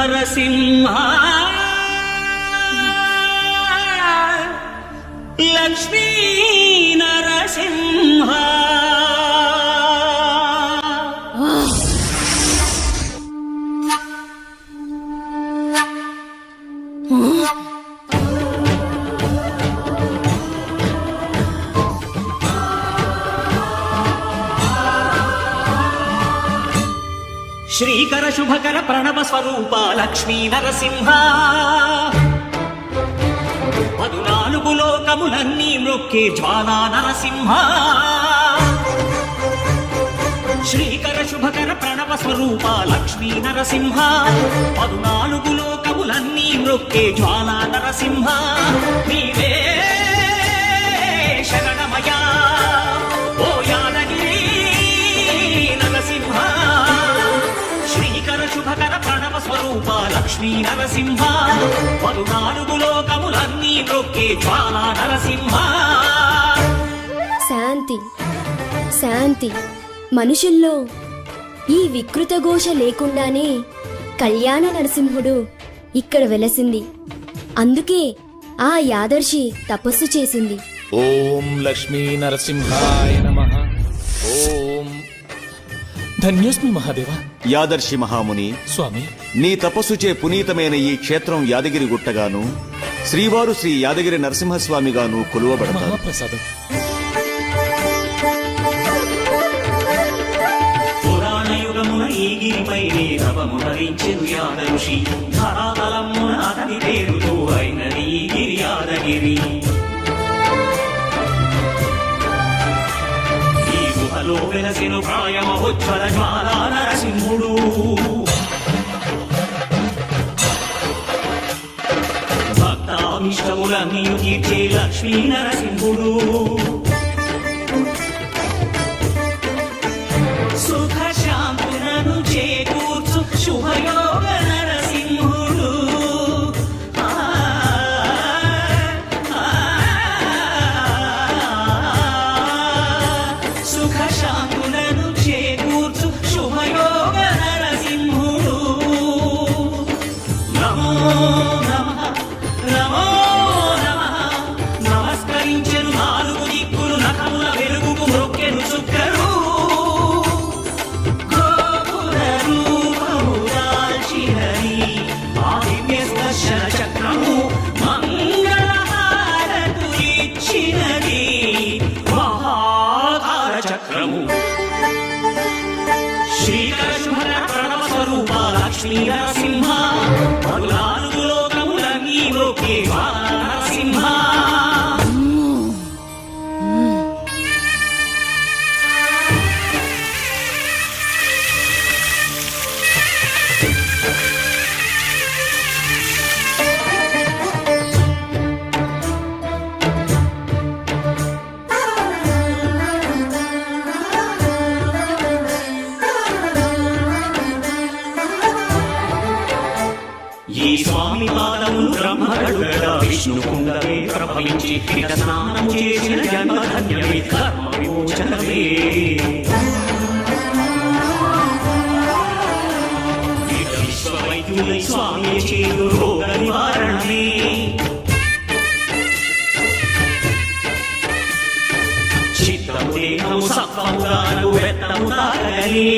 నరసింహ లక్ష్మీ నరసింహ శ్రీకర శుభకర ప్రణవ స్వరూప లక్ష్మీ నరసింహ 14 లోకములన్నీ మ్రొక్కే జ్వాలా నరసింహ శ్రీకర శుభకర ప్రణవ స్వరూప లక్ష్మీ నరసింహ 14 లోకములన్నీ మ్రొక్కే జ్వాలా నరసింహ నీవే శరణమయా ఓ యాదగిరి నరసింహ శ్రీకర శుభకర ప్రణవ స్వరూప లక్ష్మీ నరసింహ 14 లోకములన్నీ మ్రొక్కే జ్వాలా నరసింహ. శాంతి శాంతి. మనుషుల్లో ఈ వికృత ఘోష లేకుండానే కళ్యాణ నరసింహుడు ఇక్కడ వెలసింది. అందుకే ఆ యాదర్శి తపస్సు చేసింది. ఓం లక్ష్మీ నరసింహాయ నమః. ఓం ధన్యోస్మి మహాదేవ. యాదర్శి మహాముని స్వామి, నీ తపస్సుచే పునీతమైన ఈ క్షేత్రం యాదగిరి గుట్టగాను శ్రీవారు శ్రీ యాదగిరి నరసింహస్వామిగాను కొలువబడతారు. మహాప్రసాదం. పురాణయుగమున ఈ గిరిపైనే తపమునరించెను యాదఋషి ధరాతలమున అతని పేరుతో అయినది ఈ గిరి యాదగిరి. ఈ గుహలో వెలసెను ప్రాయమహోజ్వల జ్వాలా నరసింహుడు. భక్తాభిష్టములన్నీ తీర్చే లక్ష్మీ నరసింహుడు. సుఖ శాంతులను చేకూర్చు శుభయోగ నరసింహుడు. సుఖ శాంతులను చేకూర్చు శుభయోగ నరసింహుడు. నమో నమః నమో నమః. నమస్కరించెను 4 దిక్కులు నఖముల వెలుగుకు మ్రొక్కెను చుక్కరు. చక్రము మంగళహారతులిచ్చినది మహాకార చక్రము. శ్రీకర శుభకర ప్రణవ స్వరూప లక్ష్మీ నరసింహ 14 లోకములన్నీ మ్రొక్కే జ్వాలా నరసింహ. ఈ స్వామి పాదములు బ్రహ్మగడుగగా విష్ణు కుండవే ప్రభవించి ఇట స్నానము చేసిన జన్మధన్యమే కర్మ విమోచనమే. ఇట విశ్వవైద్యులై స్వామి చేరు రోగ నివారణమే. చిత్తము దేహము సత్వముగాను వెత్తము తాగలే.